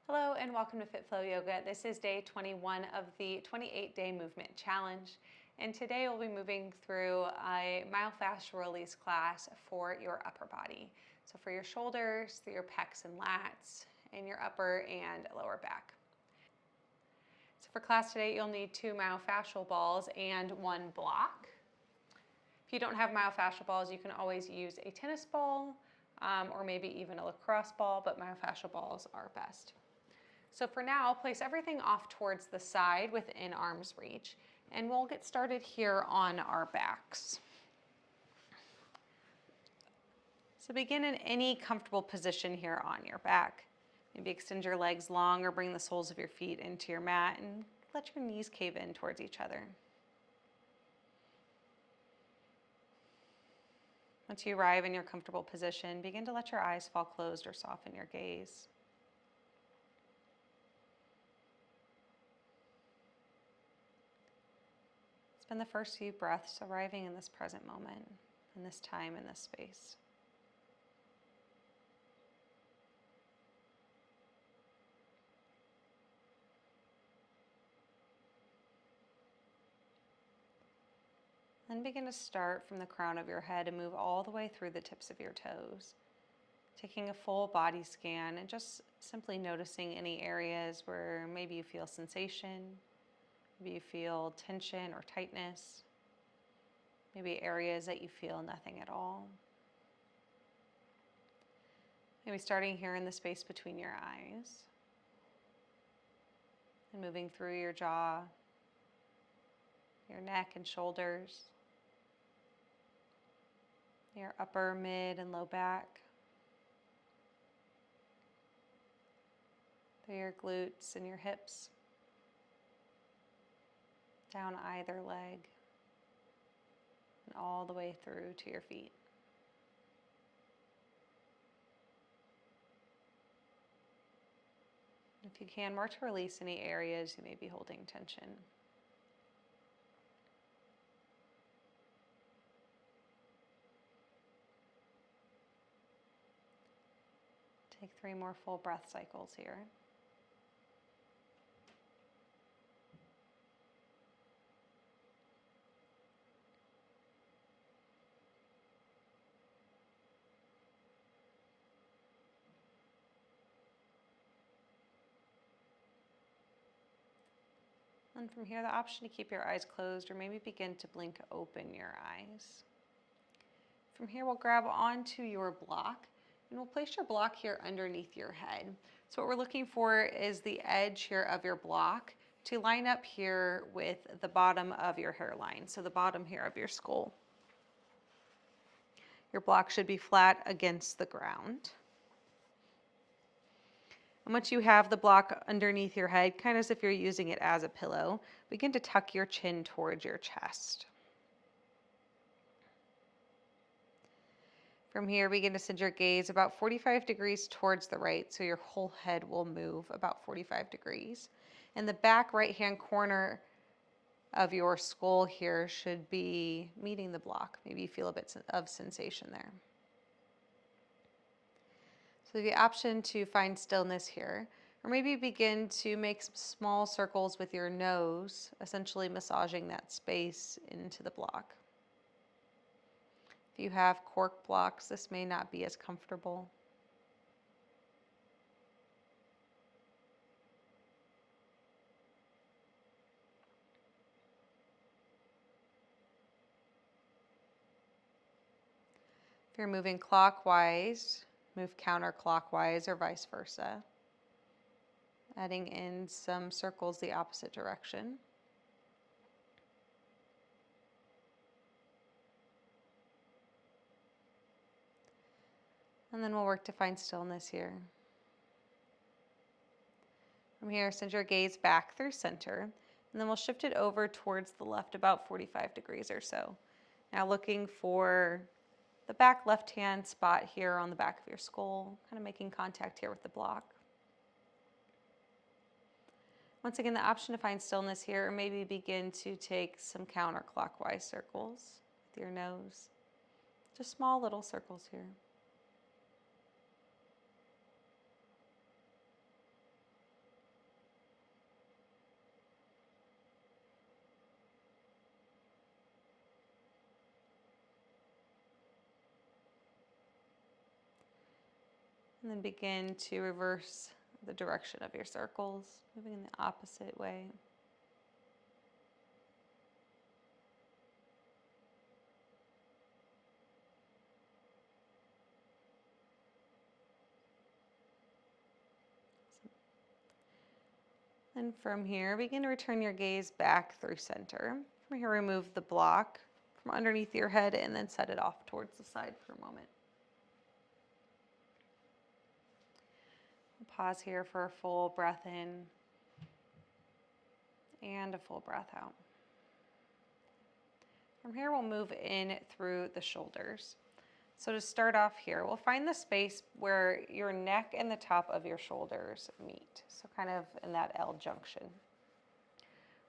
Hello and welcome to Fit Flow Yoga. This is day 21 of the 28-day movement challenge. And today we'll be moving through a myofascial release class for your upper body. So for your shoulders, through your pecs and lats, and your upper and lower back. So for class today, you'll need 2 myofascial balls and 1 block. If you don't have myofascial balls, you can always use a tennis ball or maybe even a lacrosse ball, but myofascial balls are best. So for now, place everything off towards the side within arm's reach, and we'll get started here on our backs. So begin in any comfortable position here on your back. Maybe extend your legs long or bring the soles of your feet into your mat and let your knees cave in towards each other. Once you arrive in your comfortable position, begin to let your eyes fall closed or soften your gaze. Spend the first few breaths arriving in this present moment, in this time, in this space. Then begin to start from the crown of your head and move all the way through the tips of your toes. Taking a full body scan and just simply noticing any areas where maybe you feel sensation, maybe you feel tension or tightness, maybe areas that you feel nothing at all. Maybe starting here in the space between your eyes and moving through your jaw, your neck and shoulders, your upper, mid, and low back, through your glutes and your hips, down either leg, and all the way through to your feet. If you can, work to release any areas you may be holding tension. Take 3 more full breath cycles here. And from here, the option to keep your eyes closed or maybe begin to blink open your eyes. From here, we'll grab onto your block and we'll place your block here underneath your head. So what we're looking for is the edge here of your block to line up here with the bottom of your hairline, so the bottom here of your skull. Your block should be flat against the ground. And once you have the block underneath your head, kind of as if you're using it as a pillow, begin to tuck your chin towards your chest. From here, begin to send your gaze about 45 degrees towards the right, so your whole head will move about 45 degrees. And the back right-hand corner of your skull here should be meeting the block. Maybe you feel a bit of sensation there. So the option to find stillness here, or maybe begin to make some small circles with your nose, essentially massaging that space into the block. If you have cork blocks, this may not be as comfortable. If you're moving clockwise, move counterclockwise or vice versa. Adding in some circles the opposite direction. And then we'll work to find stillness here. From here, send your gaze back through center, and then we'll shift it over towards the left about 45 degrees or so. Now looking for the back left-hand spot here on the back of your skull, kind of making contact here with the block. Once again, the option to find stillness here, or maybe begin to take some counterclockwise circles with your nose. Just small little circles here. And then begin to reverse the direction of your circles, moving in the opposite way. And from here, begin to return your gaze back through center. From here, remove the block from underneath your head and then set it off towards the side for a moment. Pause here for a full breath in and a full breath out. From here, we'll move in through the shoulders. So to start off here, we'll find the space where your neck and the top of your shoulders meet. So kind of in that L junction.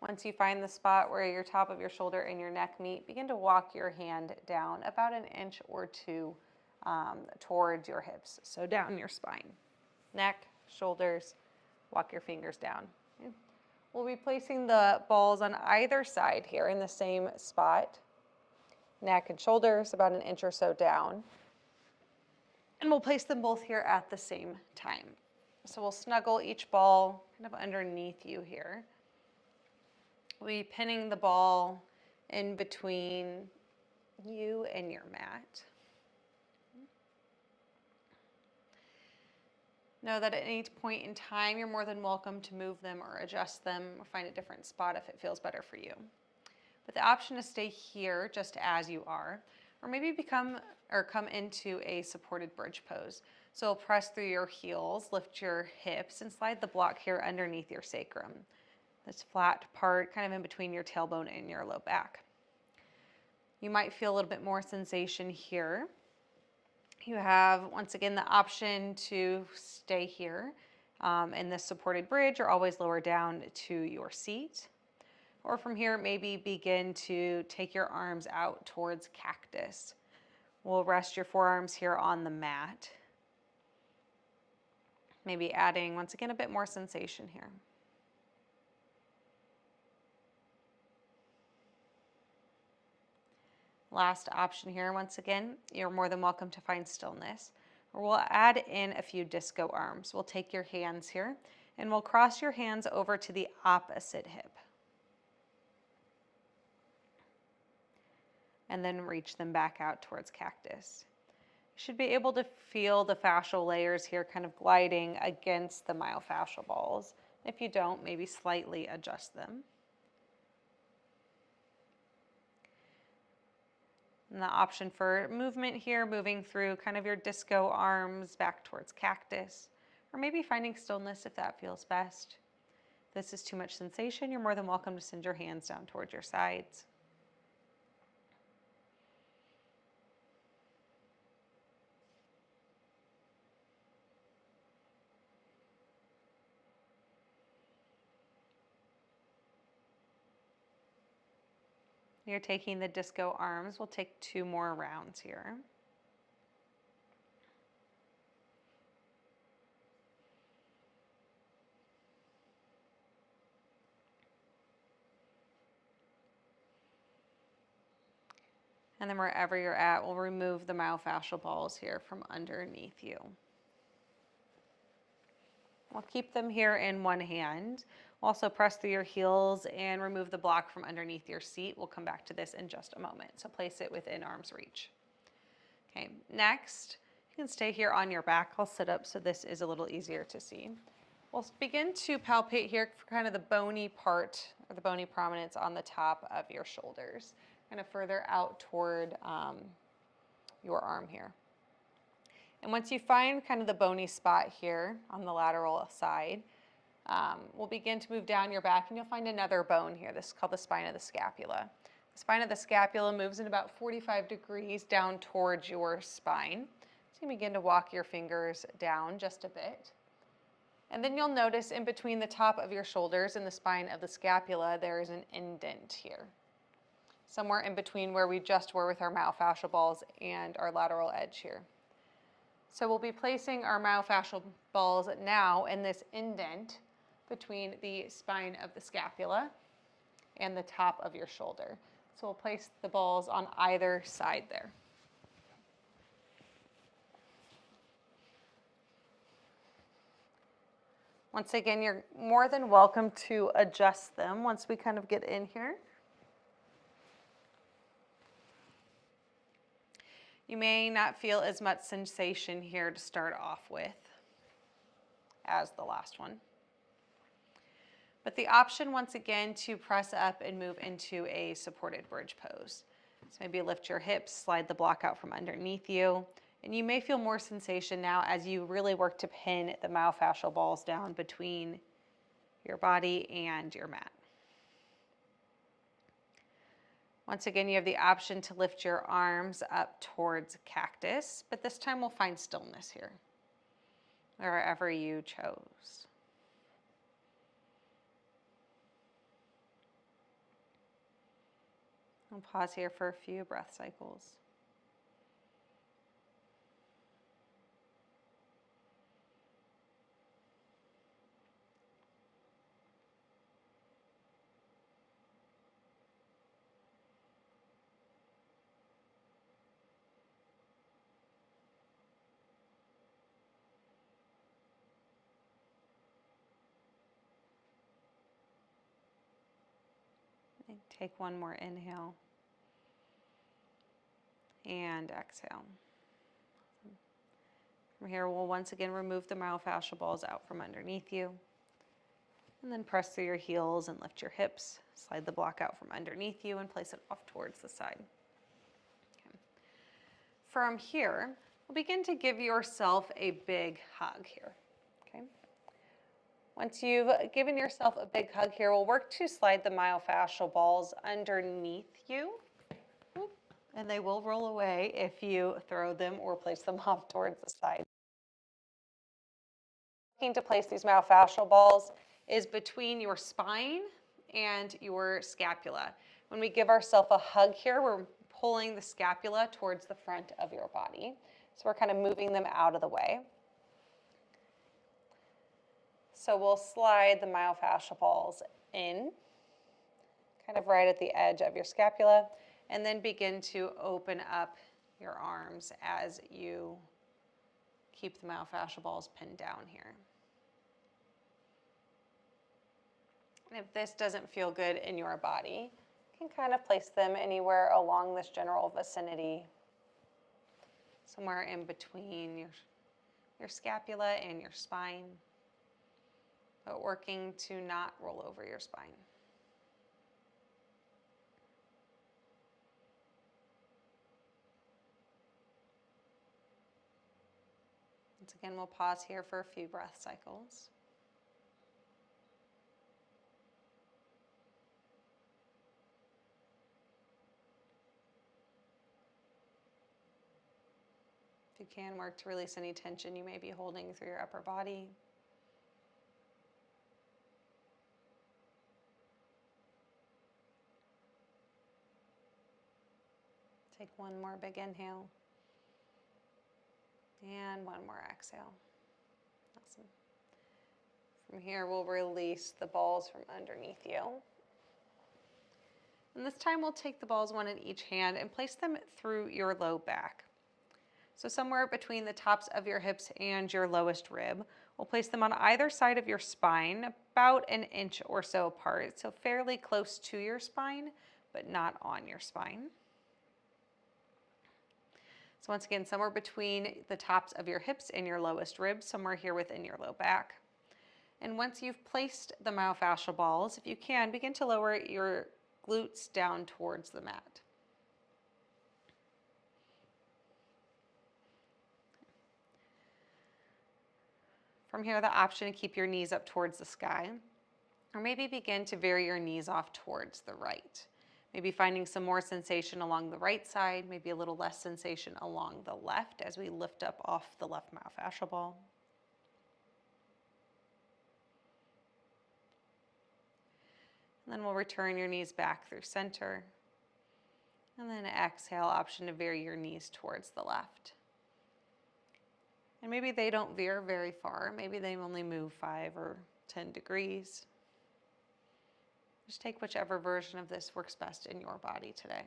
Once you find the spot where your top of your shoulder and your neck meet, begin to walk your hand down about an inch or two towards your hips. So down your spine. Neck, shoulders, walk your fingers down. Okay. We'll be placing the balls on either side here in the same spot. Neck and shoulders about an inch or so down. And we'll place them both here at the same time. So we'll snuggle each ball kind of underneath you here. We'll be pinning the ball in between you and your mat. Know that at any point in time, you're more than welcome to move them or adjust them or find a different spot if it feels better for you. But the option to stay here just as you are, or maybe come into a supported bridge pose. So press through your heels, lift your hips, and slide the block here underneath your sacrum. This flat part kind of in between your tailbone and your low back. You might feel a little bit more sensation here. You have, once again, the option to stay here in this supported bridge or always lower down to your seat. Or from here, maybe begin to take your arms out towards cactus. We'll rest your forearms here on the mat. Maybe adding, once again, a bit more sensation here. Last option here, once again, you're more than welcome to find stillness. Or we'll add in a few disco arms. We'll take your hands here and we'll cross your hands over to the opposite hip. And then reach them back out towards cactus. You should be able to feel the fascial layers here kind of gliding against the myofascial balls. If you don't, maybe slightly adjust them. And the option for movement here, moving through kind of your disco arms back towards cactus, or maybe finding stillness if that feels best. If this is too much sensation, you're more than welcome to send your hands down towards your sides. You're taking the disco arms. We'll take 2 more rounds here. And then wherever you're at, we'll remove the myofascial balls here from underneath you. We'll keep them here in one hand. Also press through your heels and remove the block from underneath your seat. We'll come back to this in just a moment. So place it within arm's reach. Okay, next, you can stay here on your back. I'll sit up so this is a little easier to see. We'll begin to palpate here for kind of the bony part or the bony prominence on the top of your shoulders, kind of further out toward your arm here. And once you find kind of the bony spot here on the lateral side, we'll begin to move down your back and you'll find another bone here. This is called the spine of the scapula. The spine of the scapula moves in about 45 degrees down towards your spine. So you begin to walk your fingers down just a bit. And then you'll notice in between the top of your shoulders and the spine of the scapula, there is an indent here. Somewhere in between where we just were with our myofascial balls and our lateral edge here. So we'll be placing our myofascial balls now in this indent between the spine of the scapula and the top of your shoulder. So we'll place the balls on either side there. Once again, you're more than welcome to adjust them once we kind of get in here. You may not feel as much sensation here to start off with as the last one. But the option, once again, to press up and move into a supported bridge pose. So maybe lift your hips, slide the block out from underneath you, and you may feel more sensation now as you really work to pin the myofascial balls down between your body and your mat. Once again, you have the option to lift your arms up towards cactus, but this time we'll find stillness here, wherever you chose. I'll pause here for a few breath cycles. Take one more inhale and exhale. From here, we'll once again remove the myofascial balls out from underneath you. And then press through your heels and lift your hips. Slide the block out from underneath you and place it off towards the side. Okay. From here, we'll begin to give yourself a big hug here. Okay. Once you've given yourself a big hug here, we'll work to slide the myofascial balls underneath you. And they will roll away if you throw them or place them off towards the side. Looking to place these myofascial balls is between your spine and your scapula. When we give ourselves a hug here, we're pulling the scapula towards the front of your body. So we're kind of moving them out of the way. So we'll slide the myofascial balls in, kind of right at the edge of your scapula, and then begin to open up your arms as you keep the myofascial balls pinned down here. And if this doesn't feel good in your body, you can kind of place them anywhere along this general vicinity, somewhere in between your scapula and your spine, but working to not roll over your spine. Once again, we'll pause here for a few breath cycles. If you can, work to release any tension you may be holding through your upper body. Take one more big inhale. And one more exhale. Awesome. From here, we'll release the balls from underneath you. And this time, we'll take the balls one in each hand and place them through your low back. So somewhere between the tops of your hips and your lowest rib. We'll place them on either side of your spine, about an inch or so apart. So fairly close to your spine, but not on your spine. So once again, somewhere between the tops of your hips and your lowest rib, somewhere here within your low back. And once you've placed the myofascial balls, if you can, begin to lower your glutes down towards the mat. From here, the option to keep your knees up towards the sky, or maybe begin to vary your knees off towards the right. Maybe finding some more sensation along the right side, maybe a little less sensation along the left as we lift up off the left myofascial ball. And then we'll return your knees back through center. And then exhale, option to vary your knees towards the left. And maybe they don't veer very far. Maybe they only move 5 or 10 degrees. Just take whichever version of this works best in your body today.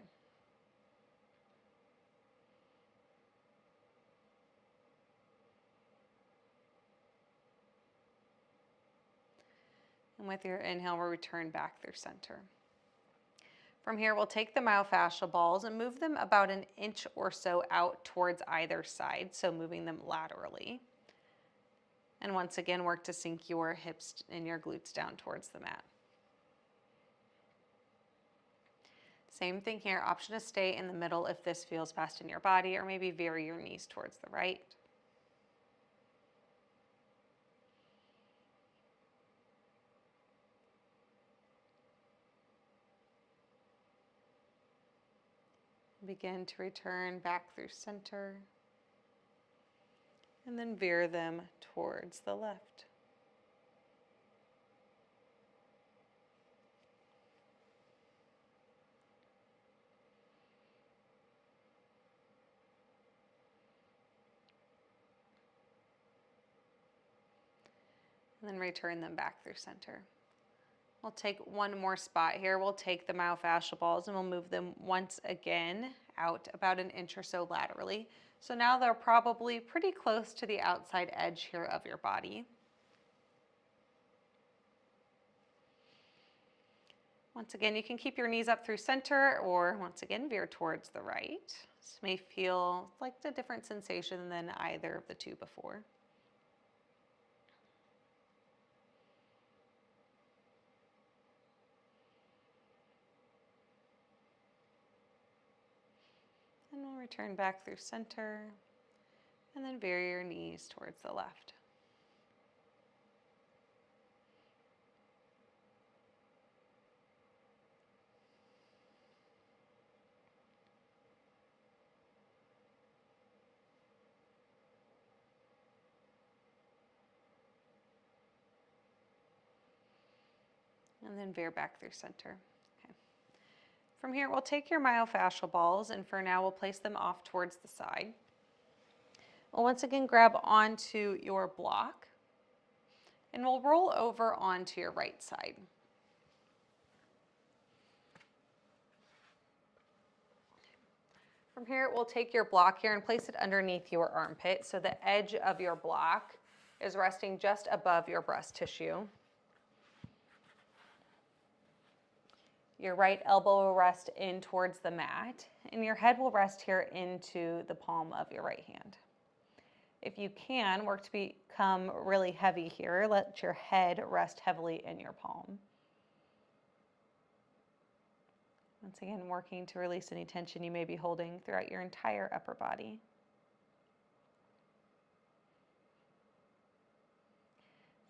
And with your inhale, we'll return back through center. From here, we'll take the myofascial balls and move them about an inch or so out towards either side, so moving them laterally. And once again, work to sink your hips and your glutes down towards the mat. Same thing here, option to stay in the middle if this feels best in your body, or maybe veer your knees towards the right. Begin to return back through center, and then veer them towards the left. And then return them back through center. We'll take one more spot here. We'll take the myofascial balls and we'll move them once again out about an inch or so laterally. So now they're probably pretty close to the outside edge here of your body. Once again, you can keep your knees up through center, or once again, veer towards the right. This may feel like a different sensation than either of the two before. And we'll return back through center, and then veer your knees towards the left. And then veer back through center. Okay. From here, we'll take your myofascial balls, and for now, we'll place them off towards the side. We'll once again grab onto your block, and we'll roll over onto your right side. From here, we'll take your block here and place it underneath your armpit, so the edge of your block is resting just above your breast tissue. Your right elbow will rest in towards the mat, and your head will rest here into the palm of your right hand. If you can, work to become really heavy here. Let your head rest heavily in your palm. Once again, working to release any tension you may be holding throughout your entire upper body.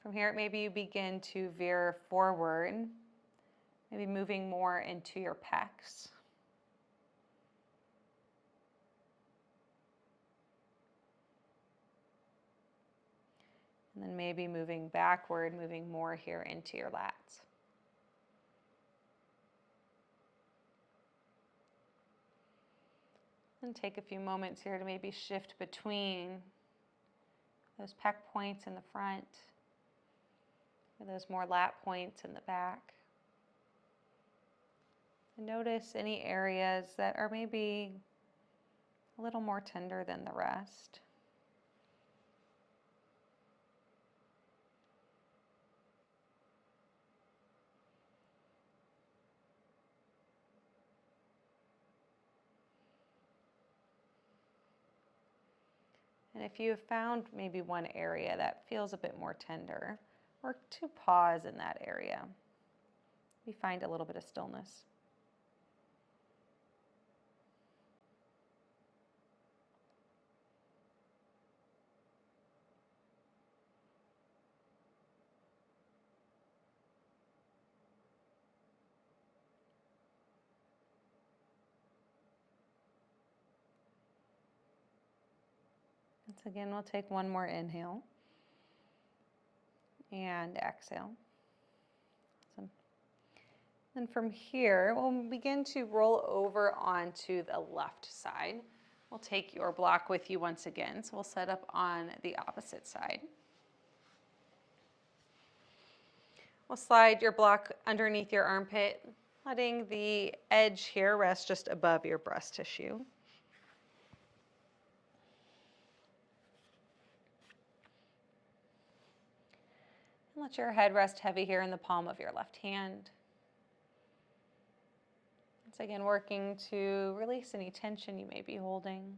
From here, maybe you begin to veer forward, maybe moving more into your pecs. And then maybe moving backward, moving more here into your lats. And take a few moments here to maybe shift between those pec points in the front, or those more lat points in the back. And notice any areas that are maybe a little more tender than the rest. And if you have found maybe one area that feels a bit more tender, work to pause in that area. We find a little bit of stillness. Once again, we'll take one more inhale and exhale. Awesome. Then from here, we'll begin to roll over onto the left side. We'll take your block with you once again, so we'll set up on the opposite side. We'll slide your block underneath your armpit, letting the edge here rest just above your breast tissue. And Let your head rest heavy here in the palm of your left hand. Once again, working to release any tension you may be holding.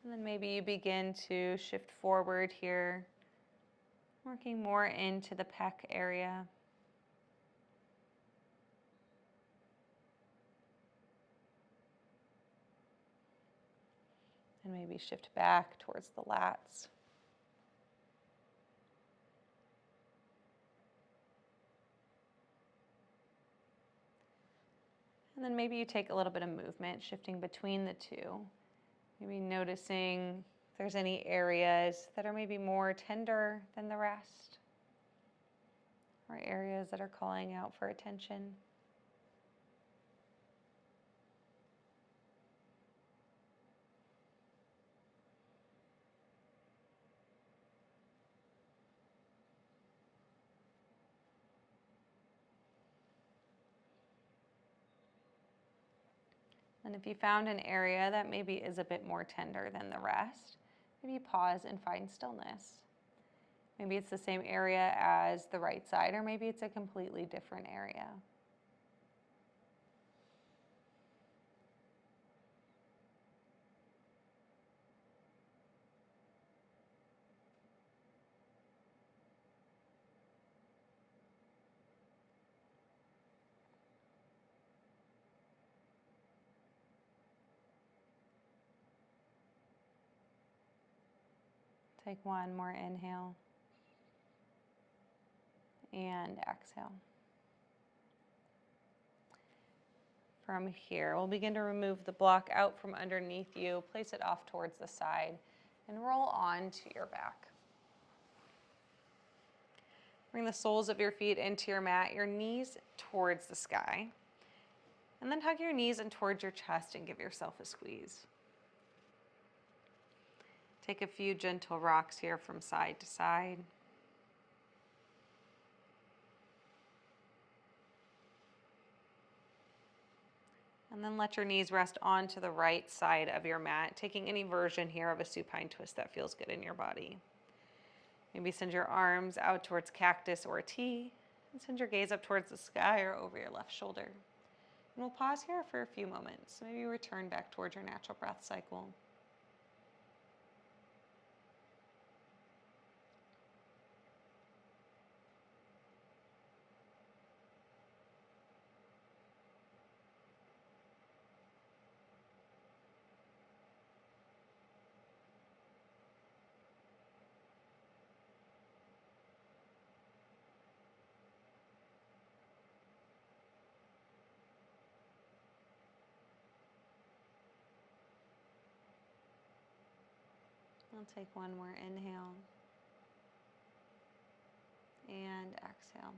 And then maybe you begin to shift forward here, working more into the pec area. And maybe shift back towards the lats. And then maybe you take a little bit of movement, shifting between the two. Maybe noticing if there's any areas that are maybe more tender than the rest, or areas that are calling out for attention. And if you found an area that maybe is a bit more tender than the rest, maybe pause and find stillness. Maybe it's the same area as the right side, or maybe it's a completely different area. Take one more inhale and exhale. From here, we'll begin to remove the block out from underneath you, place it off towards the side, and roll on to your back. Bring the soles of your feet into your mat, your knees towards the sky, and then hug your knees in towards your chest and give yourself a squeeze. Take a few gentle rocks here from side to side. And then let your knees rest onto the right side of your mat, taking any version here of a supine twist that feels good in your body. Maybe send your arms out towards cactus or a T, and send your gaze up towards the sky or over your left shoulder. And we'll pause here for a few moments. Maybe return back towards your natural breath cycle. I'll take one more inhale and exhale.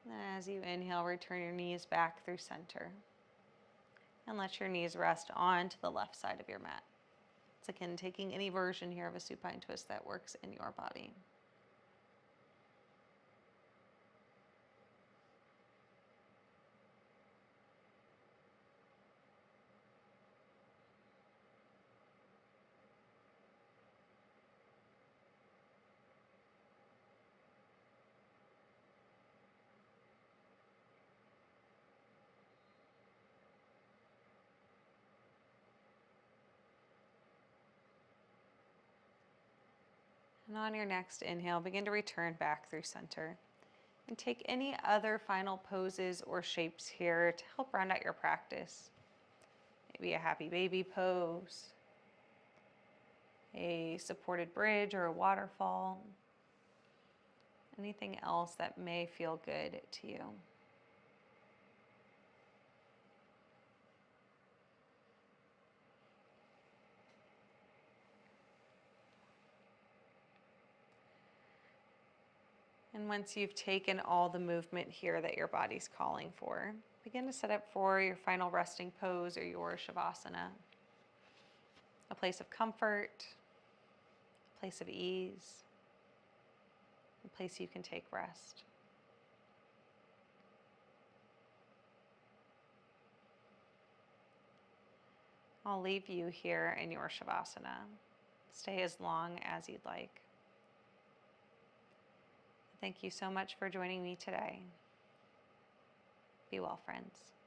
And then as you inhale, return your knees back through center. And let your knees rest onto the left side of your mat. It's again taking any version here of a supine twist that works in your body. And on your next inhale, begin to return back through center. And take any other final poses or shapes here to help round out your practice. Maybe a happy baby pose, a supported bridge or a waterfall. Anything else that may feel good to you. And once you've taken all the movement here that your body's calling for, begin to set up for your final resting pose or your Shavasana. A place of comfort, a place of ease, a place you can take rest. I'll leave you here in your Shavasana. Stay as long as you'd like. Thank you so much for joining me today. Be well, friends.